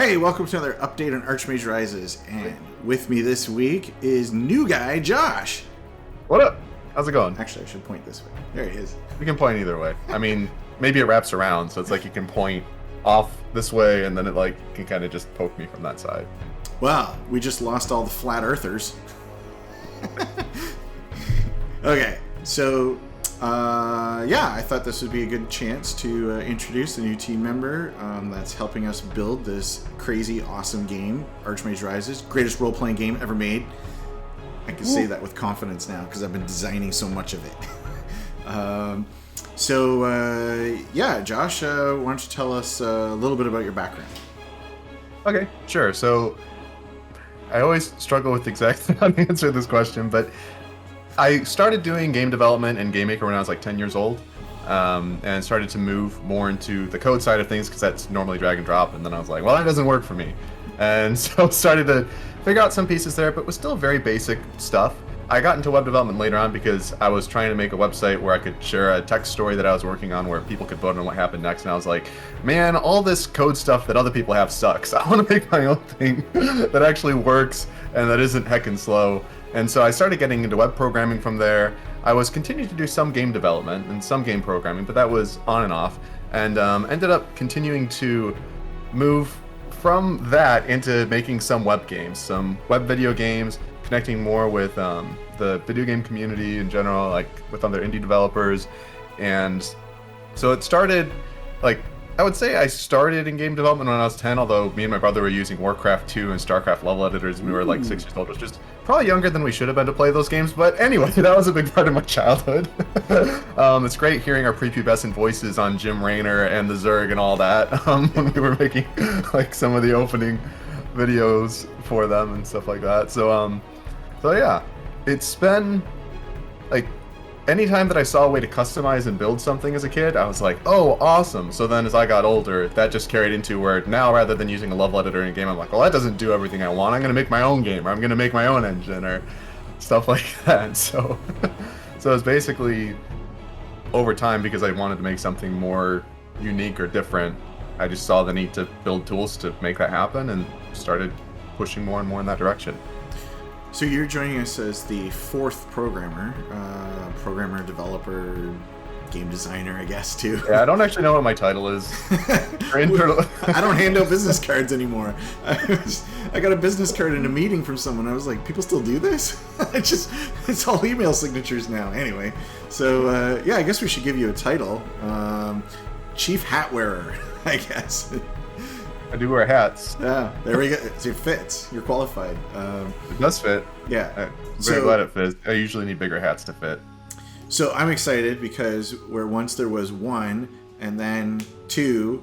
Hey, welcome to another update on Archmage Rises, and with me this week is new guy, Josh. What up? How's it going? Actually, I should point this way. There he is. You can point either way. I mean, maybe it wraps around, so it's like you can point off this way, and then it like can kind of just poke me from that side. Well, we just lost all the flat earthers. Okay, so I thought this would be a good chance to introduce a new team member that's helping us build this crazy, awesome game, Archmage Rises, greatest role-playing game ever made. I can say that with confidence now because I've been designing so much of it. Josh, why don't you tell us a little bit about your background? Okay, sure. So I always struggle with exactly how to answer this question, but I started doing game development and Game Maker when I was like 10 years old, and started to move more into the code side of things because that's normally drag and drop, and then I was like, well, that doesn't work for me. And so started to figure out some pieces there, but was still very basic stuff. I got into web development later on because I was trying to make a website where I could share a text story that I was working on where people could vote on what happened next, and I was like, man, all this code stuff that other people have sucks. I want to make my own thing that actually works and that isn't heckin' slow. And so I started getting into web programming from there. I was continuing to do some game development and some game programming, but that was on and off, and ended up continuing to move from that into making some web games, some web video games, connecting more with the video game community in general, like with other indie developers. And so it started, like, I would say I started in game development when I was 10, although me and my brother were using Warcraft 2 and StarCraft level editors when we were like 6 years old, which is probably younger than we should have been to play those games. But anyway, that was a big part of my childhood. It's great hearing our prepubescent voices on Jim Raynor and the Zerg and all that when we were making like some of the opening videos for them and stuff like that. So yeah, it's been like, anytime that I saw a way to customize and build something as a kid, I was like, oh, awesome. So then as I got older, that just carried into where now rather than using a level editor in a game, I'm like, well, that doesn't do everything I want. I'm going to make my own game, or I'm going to make my own engine, or stuff like that. So it's basically over time, because I wanted to make something more unique or different, I just saw the need to build tools to make that happen and started pushing more and more in that direction. So you're joining us as the fourth programmer, developer, game designer, I guess, too. Yeah, I don't actually know what my title is. I don't hand out business cards anymore. I got a business card in a meeting from someone. I was like, people still do this? It's all email signatures now. Anyway, so I guess we should give you a title. Chief Hat Wearer, I guess. I do wear hats. Yeah, there we go. It fits. You're qualified. It does fit. Yeah. I'm very glad it fits. I usually need bigger hats to fit. So I'm excited because where once there was 1, and then 2,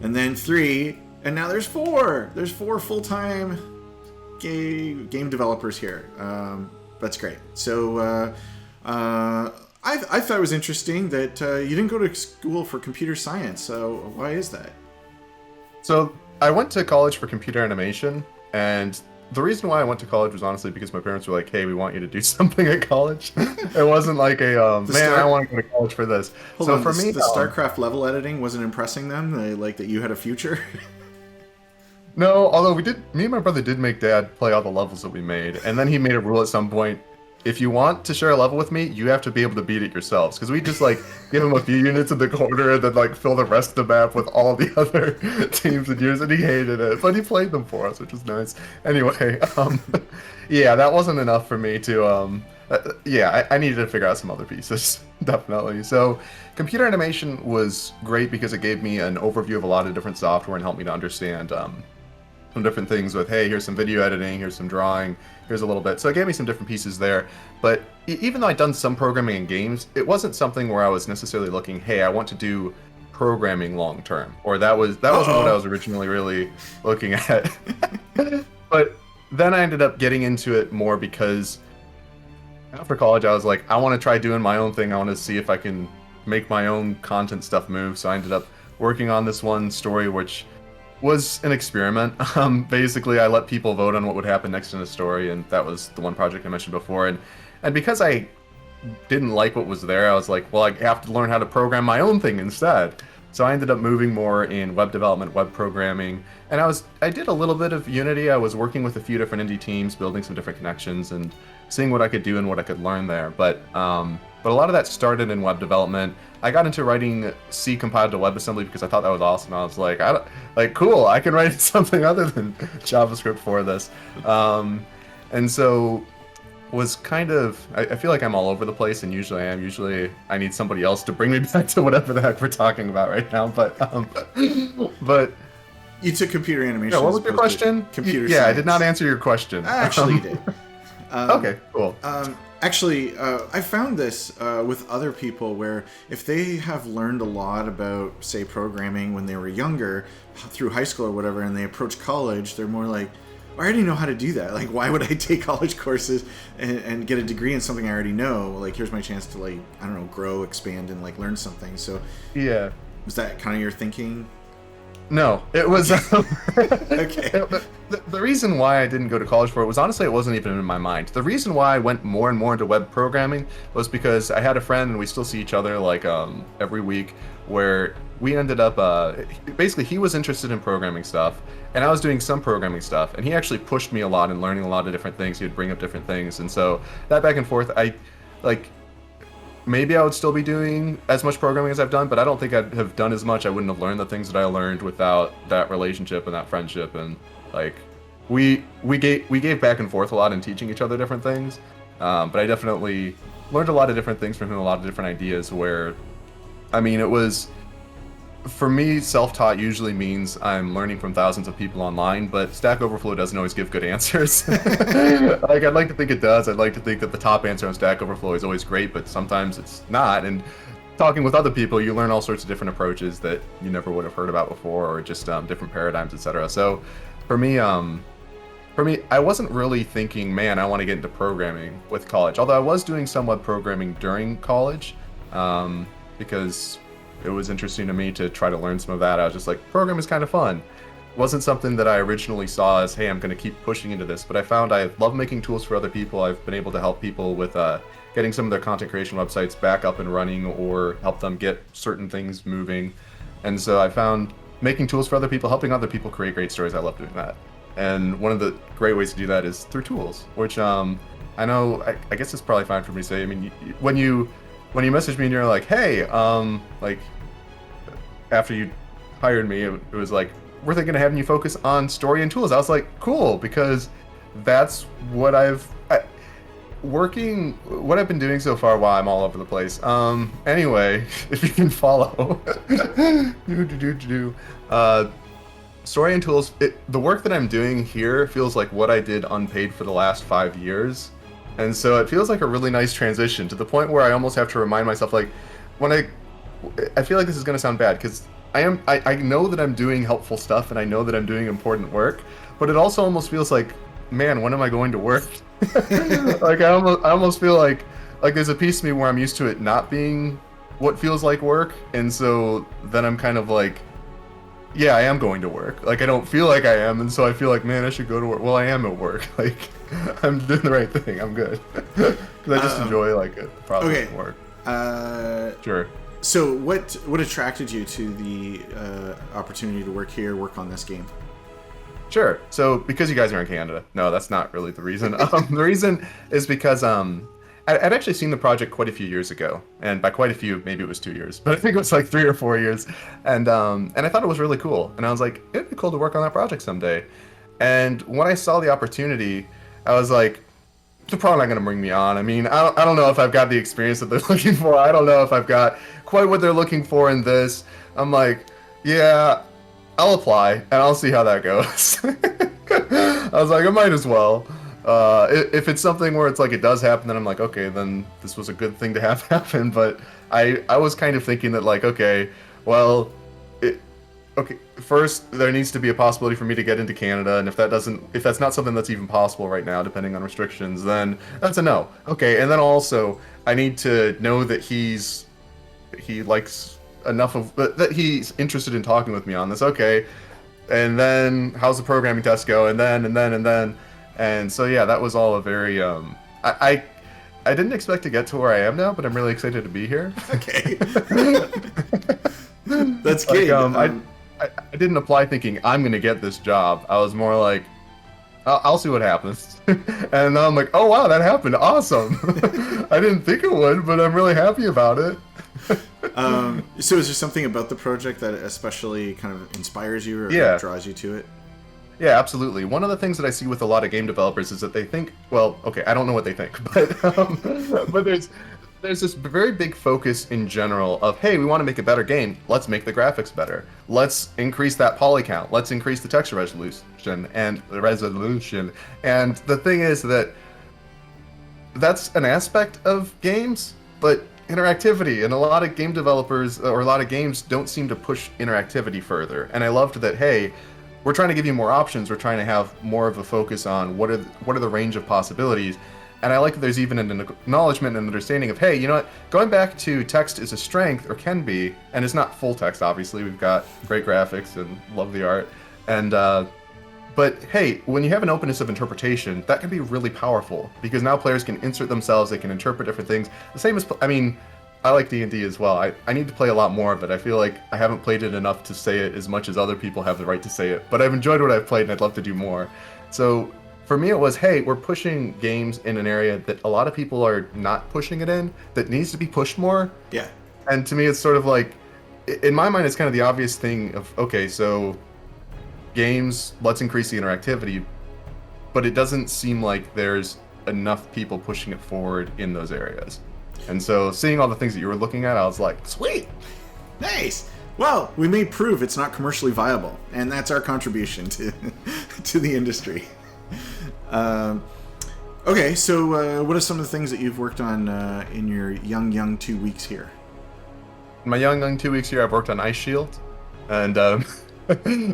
and then 3, and now there's 4. There's 4 full-time game developers here. That's great. So I thought it was interesting that you didn't go to school for computer science. So why is that? So I went to college for computer animation, and the reason why I went to college was honestly because my parents were like, hey, we want you to do something at college. It wasn't like I want to go to college for this. For me, the StarCraft level editing wasn't impressing them, like that you had a future? No, although me and my brother did make Dad play all the levels that we made, and then he made a rule at some point, if you want to share a level with me, you have to be able to beat it yourselves. Because we just like give him a few units in the corner and then like fill the rest of the map with all the other teams and years, and he hated it. But he played them for us, which was nice. Anyway, that wasn't enough for me to I needed to figure out some other pieces, definitely. So computer animation was great because it gave me an overview of a lot of different software and helped me to understand some different things with, hey, here's some video editing, here's some drawing, here's a little bit. So it gave me some different pieces there. But even though I'd done some programming in games, it wasn't something where I was necessarily looking, hey, I want to do programming long term. Or that wasn't what I was originally really looking at. But then I ended up getting into it more because after college I was like, I want to try doing my own thing. I want to see if I can make my own content stuff move. So I ended up working on this one story, which was an experiment. Basically, I let people vote on what would happen next in the story, and that was the one project I mentioned before. And because I didn't like what was there, I was like, well, I have to learn how to program my own thing instead. So I ended up moving more in web development, web programming, and I did a little bit of Unity. I was working with a few different indie teams, building some different connections, and seeing what I could do and what I could learn there. But a lot of that started in web development. I got into writing C compiled to WebAssembly because I thought that was awesome. I was like, cool, I can write something other than JavaScript for this. And so was kind of, I feel like I'm all over the place, and usually I am. Usually I need somebody else to bring me back to whatever the heck we're talking about right now. But you took computer animation. Yeah, what was your question? Computer science. I did not answer your question. Actually, you did. Okay, cool. I found this with other people where if they have learned a lot about, say, programming when they were younger, through high school or whatever, and they approach college, they're more like, I already know how to do that. Like, why would I take college courses and get a degree in something I already know? Like, here's my chance to, like, I don't know, grow, expand, and, like, learn something. So, yeah. Was that kind of your thinking? No, it was... Okay. The reason why I didn't go to college for it was, honestly, it wasn't even in my mind. The reason why I went more and more into web programming was because I had a friend, and we still see each other, like, every week, where we ended up... basically, he was interested in programming stuff, and I was doing some programming stuff, and he actually pushed me a lot in learning a lot of different things. He would bring up different things, and so that back and forth, maybe I would still be doing as much programming as I've done, but I don't think I'd have done as much. I wouldn't have learned the things that I learned without that relationship and that friendship. And like, we gave back and forth a lot in teaching each other different things. But I definitely learned a lot of different things from him, a lot of different ideas where, I mean, it was, for me, self-taught usually means I'm learning from thousands of people online, but Stack Overflow doesn't always give good answers. Like, I'd like to think it does. I'd like to think that the top answer on Stack Overflow is always great, but sometimes it's not. And talking with other people, you learn all sorts of different approaches that you never would have heard about before, or just different paradigms, etc. So for me, I wasn't really thinking, man, I want to get into programming with college. Although I was doing some web programming during college, because it was interesting to me to try to learn some of that. I was just like, program is kind of fun. It wasn't something that I originally saw as, hey, I'm going to keep pushing into this, but I found I love making tools for other people. I've been able to help people with getting some of their content creation websites back up and running, or help them get certain things moving. And so I found making tools for other people, helping other people create great stories. I love doing that. And one of the great ways to do that is through tools, which I know, I guess it's probably fine for me to say. I mean, when you messaged me and you're like, hey, like, after you hired me, it was like, we're thinking of having you focus on story and tools. I was like, cool, because that's what I've been doing so far. While I'm all over the place. Anyway, if you can follow, story and tools. The work that I'm doing here feels like what I did unpaid for the last 5 years, and so it feels like a really nice transition to the point where I almost have to remind myself, like, when I feel like this is going to sound bad because I know that I'm doing helpful stuff and I know that I'm doing important work, but it also almost feels like, man, when am I going to work? Like, I almost feel like there's a piece of me where I'm used to it not being what feels like work, and so then I'm kind of like, yeah, I am going to work. Like, I don't feel like I am, and so I feel like, man, I should go to work. Well, I am at work. Like, I'm doing the right thing. I'm good. Because I just enjoy, like, the process of work. Sure. So what attracted you to the opportunity to work here, work on this game? Sure. So because you guys are in Canada. No, that's not really the reason. The reason is because I'd actually seen the project quite a few years ago, and by quite a few, maybe it was 2 years, but I think it was like 3 or 4 years, and I thought it was really cool, and I was like, it'd be cool to work on that project someday. And when I saw the opportunity, I was like, they're probably not going to bring me on. I mean, I don't know if I've got the experience that they're looking for. I don't know if I've got quite what they're looking for in this. I'm like, yeah, I'll apply, and I'll see how that goes. I was like, I might as well. If it's something where it's like it does happen, then I'm like, okay, then this was a good thing to have happen. But I was kind of thinking that, like, okay, well, first there needs to be a possibility for me to get into Canada, and if that's not something that's even possible right now, depending on restrictions, then that's a no. Okay, and then also I need to know that he likes enough of that he's interested in talking with me on this. Okay, and then how's the programming test go? And then. And so, yeah, that was all a very, I didn't expect to get to where I am now, but I'm really excited to be here. Okay. That's Like, good. I didn't apply thinking I'm gonna get this job. I was more like, I'll see what happens. And now I'm like, oh wow, that happened. Awesome. I didn't think it would, but I'm really happy about it. So is there something about the project that especially kind of inspires you or Yeah. draws you to it? Yeah, absolutely. One of the things that I see with a lot of game developers is that they think, well, okay, I don't know what they think, but there's this very big focus in general of, hey, we want to make a better game. Let's make the graphics better. Let's increase that poly count. Let's increase the texture resolution and the resolution. And the thing is that that's an aspect of games, but interactivity and a lot of game developers or a lot of games don't seem to push interactivity further. And I loved that, hey, we're trying to give you more options. We're trying to have more of a focus on what are the range of possibilities. And I like that there's even an acknowledgement and understanding of, hey, you know what, going back to text is a strength, or can be, and it's not full text, obviously. We've got great graphics and love the art. And but hey, when you have an openness of interpretation, that can be really powerful, because now players can insert themselves, they can interpret different things. The same as, I mean, I like D&D as well. I need to play a lot more of it. I feel like I haven't played it enough to say it as much as other people have the right to say it. But I've enjoyed what I've played, and I'd love to do more. So for me, it was, hey, we're pushing games in an area that a lot of people are not pushing it in, that needs to be pushed more. Yeah. And to me, it's sort of like, in my mind, it's kind of the obvious thing of, okay, so games, let's increase the interactivity, but it doesn't seem like there's enough people pushing it forward in those areas. And so seeing all the things that you were looking at, I was like, sweet! Nice! Well, we may prove it's not commercially viable, and that's our contribution to to the industry. Okay, so what are some of the things that you've worked on in your young 2 weeks here? In my young 2 weeks here, I've worked on Ice Shield, and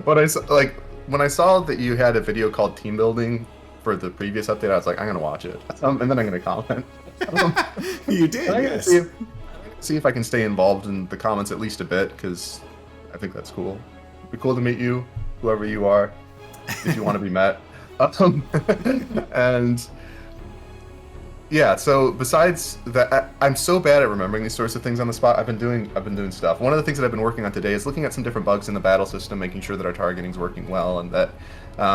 when I saw that you had a video called Team Building for the previous update, I was like, I'm gonna watch it, and then I'm gonna comment. You did, yes. See if I can stay involved in the comments at least a bit, because I think that's cool. It'd be cool to meet you, whoever you are, if you want to be met. And yeah, so besides that, I'm so bad at remembering these sorts of things on the spot. I've been doing stuff. One of the things that I've been working on today is looking at some different bugs in the battle system, making sure that our targeting's working well, and that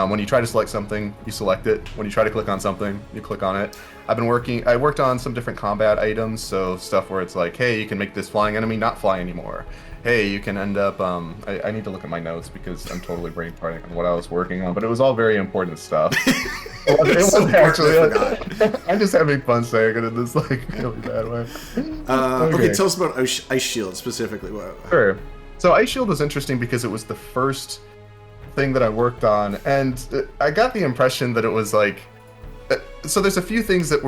when you try to select something, you select it. When you try to click on something, you click on it. I worked on some different combat items, so stuff where it's like, hey, you can make this flying enemy not fly anymore. Hey, you can end up, I need to look at my notes because I'm totally brain farting on what I was working on, but it was all very important stuff. It wasn't actually, I'm just having fun saying it in this like really bad way. Okay, tell us about Ice Shield specifically. Sure. So Ice Shield was interesting because it was the first thing that I worked on, and I got the impression that it was like, so there's a few things that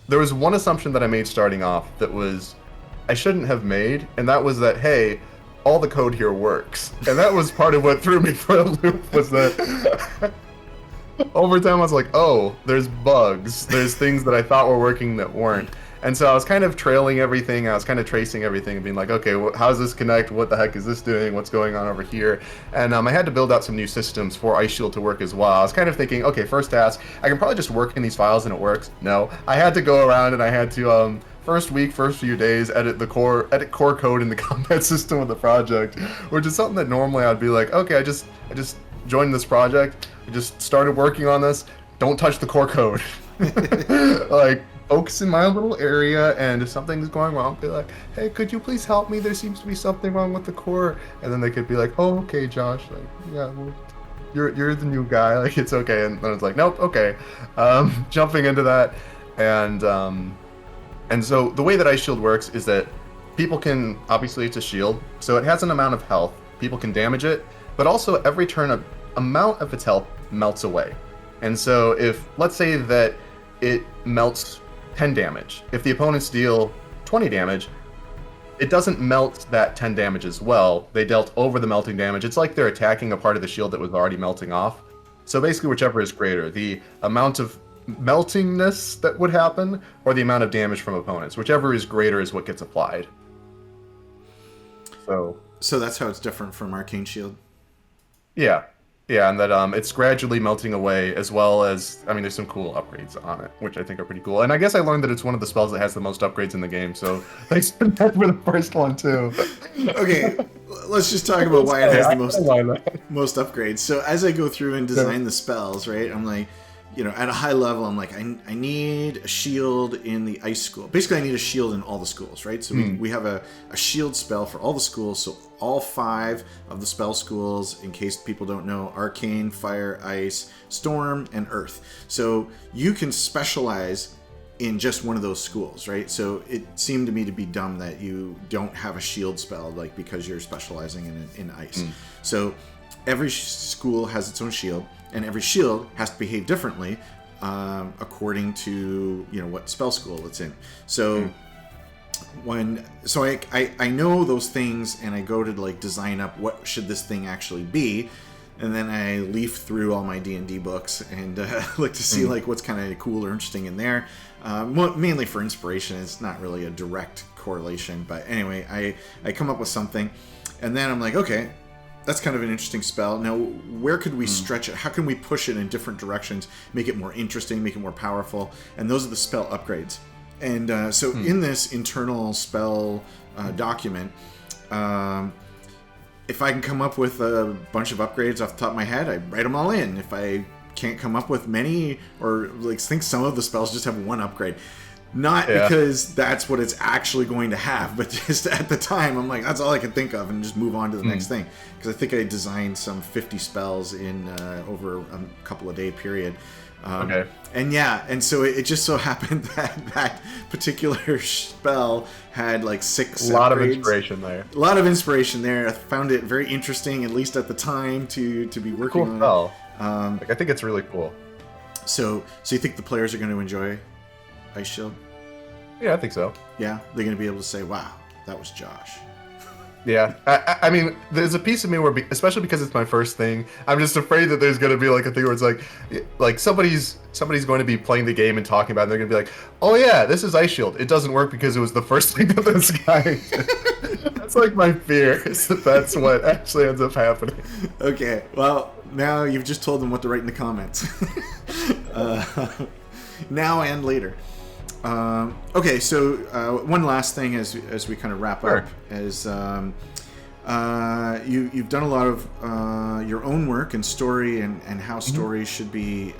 there was one assumption that I made starting off that was I shouldn't have made, and that was that, hey, all the code here works. And that was part of what threw me for a loop, was that over time I was like, oh, there's bugs. There's things that I thought were working that weren't. And so I was kind of trailing everything. I was kind of tracing everything and being like, okay, how does this connect? What the heck is this doing? What's going on over here? And I had to build out some new systems for Ice Shield to work as well. I was kind of thinking, okay, first task, I can probably just work in these files and it works. No, I had to go around and I had to, first few days, edit core code in the combat system of the project, which is something that normally I'd be like, okay, I just joined this project, I just started working on this, don't touch the core code. Like, focus in my little area, and if something is going wrong, be like, hey, could you please help me? There seems to be something wrong with the core. And then they could be like, oh, okay, Josh, like, yeah, well, you're the new guy, like, it's okay. And then it's like, nope, okay. Jumping into that, and so the way that Ice Shield works is that people can, obviously it's a shield, so it has an amount of health. People can damage it, but also every turn a amount of its health melts away. And so if, let's say that it melts 10 damage, if the opponents deal 20 damage, it doesn't melt that 10 damage as well. They dealt over the melting damage. It's like they're attacking a part of the shield that was already melting off. So basically whichever is greater, the amount of meltingness that would happen or the amount of damage from opponents, whichever is greater is what gets applied. So that's how it's different from Arcane Shield. Yeah. Yeah, and that it's gradually melting away, as well as, I mean, there's some cool upgrades on it, which I think are pretty cool. And I guess I learned that it's one of the spells that has the most upgrades in the game, so thanks for that for the first one too. Okay, let's just talk about why it has the most upgrades. So as I go through and design the spells, right, I'm like, at a high level, I'm like, I need a shield in the ice school. Basically, I need a shield in all the schools, right? So we have a shield spell for all the schools. So all 5 of the spell schools, in case people don't know, Arcane, Fire, Ice, Storm, and Earth. So you can specialize in just one of those schools, right? So it seemed to me to be dumb that you don't have a shield spell, like, because you're specializing in ice. So every school has its own shield, and every shield has to behave differently according to what spell school it's in. So I know those things, and I go to like design up what should this thing actually be, and then I leaf through all my D&D books and look to see like what's kind of cool or interesting in there, mainly for inspiration. It's not really a direct correlation, but anyway, I come up with something, and then I'm like, okay, that's kind of an interesting spell. Now, where could we stretch it? How can we push it in different directions, make it more interesting, make it more powerful? And those are the spell upgrades. And in this internal spell document, if I can come up with a bunch of upgrades off the top of my head, I write them all in. If I can't come up with many, or like think some of the spells just have one upgrade, not because that's what it's actually going to have, but just at the time, I'm like, that's all I can think of, and just move on to the next thing. Because I think I designed some 50 spells in over a couple of day period. And so it just so happened that particular spell had like 6 a lot upgrades. of inspiration there. A lot of inspiration there. I found it very interesting, at least at the time, to be working on spell. I think it's really cool. So you think the players are going to enjoy Ice Shield? Yeah, I think so. Yeah, they're going to be able to say, "Wow, that was Josh." Yeah, I mean, there's a piece of me where, especially because it's my first thing, I'm just afraid that there's going to be like a thing where it's like somebody's going to be playing the game and talking about it, and they're going to be like, "Oh yeah, this is Ice Shield. It doesn't work because it was the first thing that this guy did." That's like my fear, is that that's what actually ends up happening. Okay, well, now you've just told them what to write in the comments. Now and later. Okay, so one last thing as we kind of wrap up is you've done a lot of your own work in story and how stories should be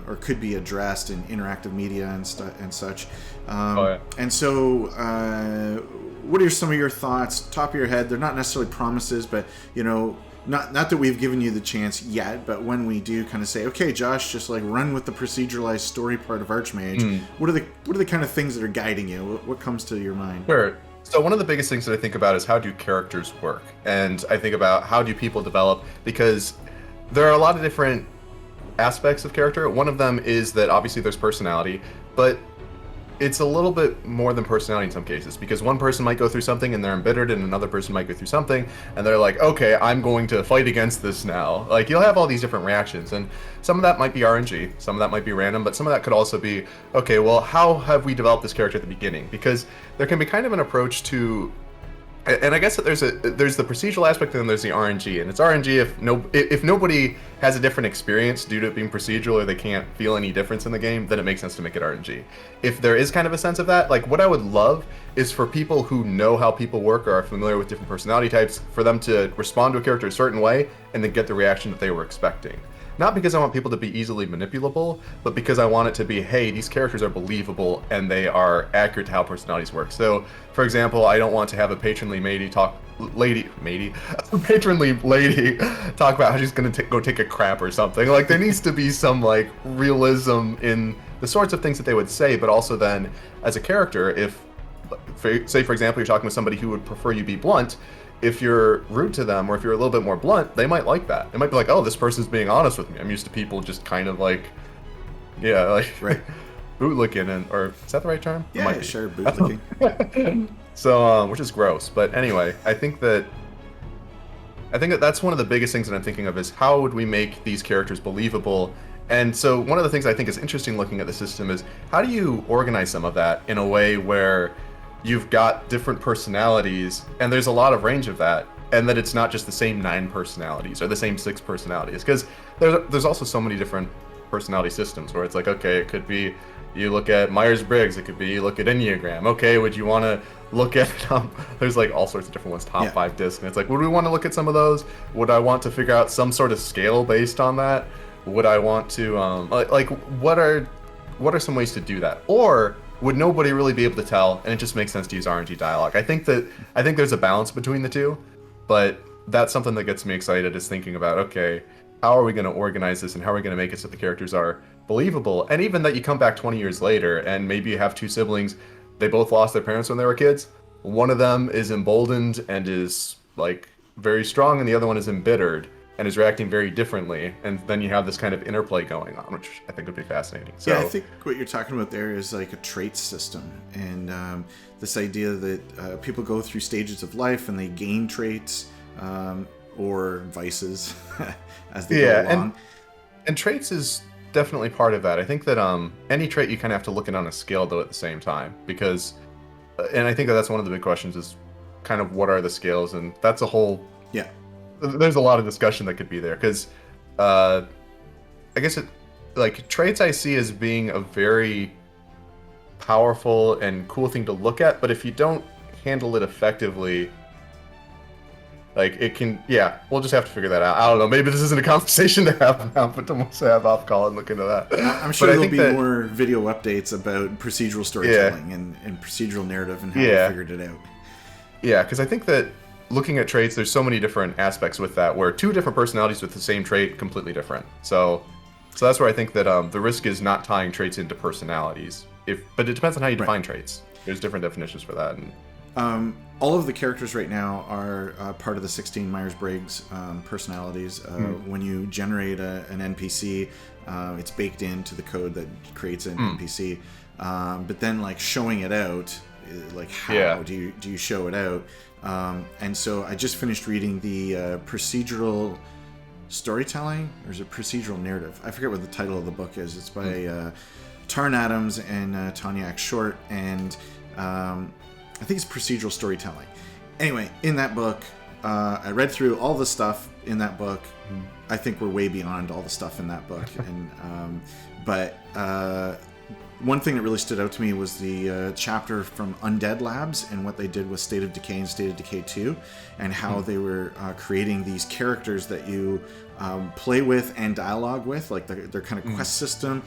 or could be addressed in interactive media and such. And so what are some of your thoughts, top of your head? They're not necessarily promises, but not that we've given you the chance yet, but when we do kind of say, okay, Josh, just like run with the proceduralized story part of Archmage, what are the kind of things that are guiding you? What comes to your mind? Sure. So one of the biggest things that I think about is how do characters work? And I think about how do people develop, because there are a lot of different aspects of character. One of them is that obviously there's personality, but it's a little bit more than personality in some cases, because one person might go through something and they're embittered, and another person might go through something and they're like, okay, I'm going to fight against this now. Like, you'll have all these different reactions, and some of that might be RNG, some of that might be random, but some of that could also be, okay, well, how have we developed this character at the beginning? Because there can be kind of an approach to, and I guess that there's the procedural aspect, and then there's the RNG. And it's RNG if nobody has a different experience due to it being procedural, or they can't feel any difference in the game, then it makes sense to make it RNG. If there is kind of a sense of that, like, what I would love is for people who know how people work or are familiar with different personality types, for them to respond to a character a certain way and then get the reaction that they were expecting. Not because I want people to be easily manipulable, but because I want it to be, hey, these characters are believable and they are accurate to how personalities work. So, for example, I don't want to have a patronly lady talk about how she's going to go take a crap or something. Like, there needs to be some, like, realism in the sorts of things that they would say, but also then, as a character, if, say, for example, you're talking with somebody who would prefer you be blunt, if you're rude to them, or if you're a little bit more blunt, they might like that. They might be like, oh, this person's being honest with me. I'm used to people just kind of like, yeah, like, right. bootlicking, or is that the right term? Yeah, sure, bootlicking. So, which is gross. But anyway, I think that that's one of the biggest things that I'm thinking of, is how would we make these characters believable? And so one of the things I think is interesting looking at the system is, how do you organize some of that in a way where you've got different personalities, and there's a lot of range of that, and that it's not just the same 9 personalities or the same 6 personalities, because there's also so many different personality systems where it's like, okay, it could be you look at Myers-Briggs, it could be you look at Enneagram. Okay, would you want to look at there's like all sorts of different ones, top 5 discs, and it's like, would we want to look at some of those? Would I want to figure out some sort of scale based on that? Would I want to like what are some ways to do that? Or would nobody really be able to tell, and it just makes sense to use RNG dialogue? I think there's a balance between the two, but that's something that gets me excited, is thinking about, okay, how are we going to organize this, and how are we going to make it so the characters are believable? And even that you come back 20 years later, and maybe you have 2 siblings, they both lost their parents when they were kids. One of them is emboldened and is like very strong, and the other one is embittered and is reacting very differently, and then you have this kind of interplay going on, which I think would be fascinating. So, yeah, I think what you're talking about there is like a trait system, and this idea that people go through stages of life and they gain traits or vices as they go along. And traits is definitely part of that. I think that any trait you kind of have to look at on a scale, though, at the same time, because, and I think that's one of the big questions, is kind of what are the scales, and that's a whole there's a lot of discussion that could be there, because I guess like traits I see as being a very powerful and cool thing to look at, but if you don't handle it effectively, like it can, we'll just have to figure that out. I don't know, maybe this isn't a conversation to have now, but we'll have off call and look into that. I'm sure there'll be more video updates about procedural storytelling and procedural narrative and how we figured it out. Yeah, because I think that looking at traits, there's so many different aspects with that, where 2 different personalities with the same trait, completely different. So that's where I think that the risk is not tying traits into personalities. But it depends on how you define traits. There's different definitions for that. And all of the characters right now are part of the 16 Myers-Briggs personalities. When you generate an NPC, it's baked into the code that creates an NPC. But then, like, showing it out, like, how do you show it out? And so I just finished reading the Procedural Storytelling, or is it Procedural Narrative? I forget what the title of the book is. It's by Tarn Adams and Tanya Short, and I think it's Procedural Storytelling. Anyway, in that book, I read through all the stuff in that book. I think we're way beyond all the stuff in that book, and but one thing that really stood out to me was the chapter from Undead Labs and what they did with State of Decay and State of Decay 2, and how they were creating these characters that you play with and dialogue with. Like their kind of quest system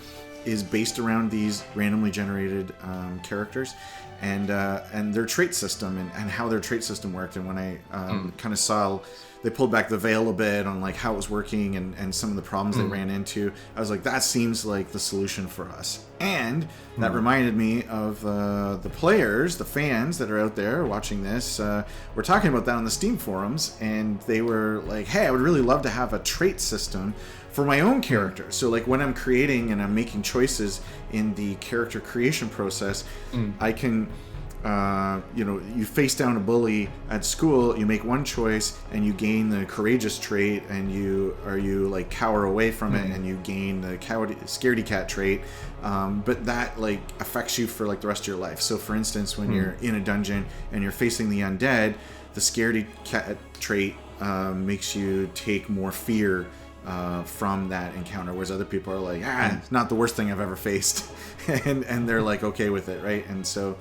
is based around these randomly generated characters, and their trait system and how their trait system worked. And when I kind of saw they pulled back the veil a bit on like how it was working and some of the problems they ran into, I was like, that seems like the solution for us. And that reminded me of the players, the fans that are out there watching this. We're talking about that on the Steam forums, and they were like, hey, I would really love to have a trait system for my own character. So like when I'm creating and I'm making choices in the character creation process, I can you face down a bully at school, you make one choice and you gain the courageous trait, and you like cower away from it and you gain the scaredy cat trait, but that like affects you for like the rest of your life. So for instance, when you're in a dungeon and you're facing the undead, the scaredy cat trait makes you take more fear from that encounter, whereas other people are like, it's not the worst thing I've ever faced, and they're like okay with it, right? And so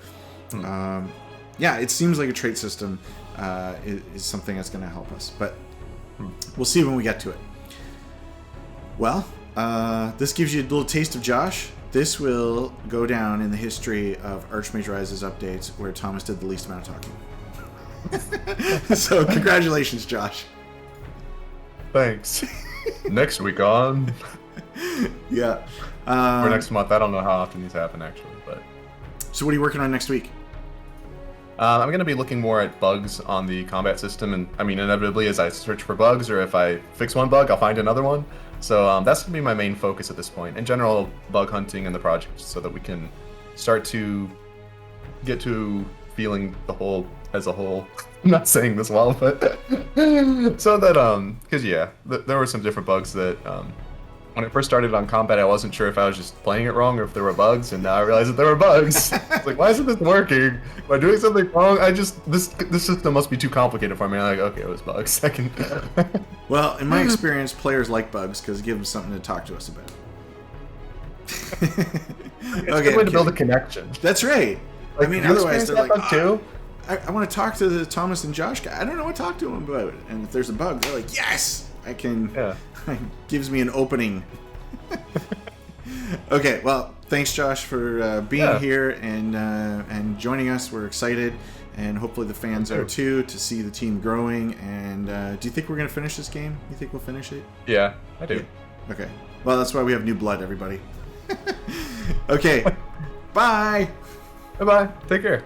it seems like a trait system is something that's going to help us, but we'll see when we get to it. Well, this gives you a little taste of Josh. This will go down in the history of Archmage Rises updates, where Thomas did the least amount of talking. So congratulations, Josh. Thanks. Next week on or next month. I don't know how often these happen actually, but so what are you working on next week? I'm going to be looking more at bugs on the combat system, and I mean, inevitably, as I search for bugs, or if I fix one bug, I'll find another one. So that's going to be my main focus at this point. In general, bug hunting in the project, so that we can start to get to feeling the whole as a whole. I'm not saying this well, but so that because there were some different bugs that when I first started on combat, I wasn't sure if I was just playing it wrong or if there were bugs, and now I realize that there were bugs. It's like, why isn't this working? Am I doing something wrong? This system must be too complicated for me. I'm like, okay, it was bugs. I can. Well, in my experience, players like bugs because it gives them something to talk to us about. It's a good way to build a connection. That's right. Like, I mean, otherwise they're like, too? I want to talk to the Thomas and Josh guy. I don't know what to talk to him about. And if there's a bug, they're like, yes, I can. Yeah. It gives me an opening. Okay, well, thanks, Josh, for being here and joining us. We're excited, and hopefully the fans are too, to see the team growing. And do you think we're going to finish this game? You think we'll finish it? Yeah, I do. Yeah. Okay. Well, that's why we have new blood, everybody. Okay. Bye. Bye-bye. Take care.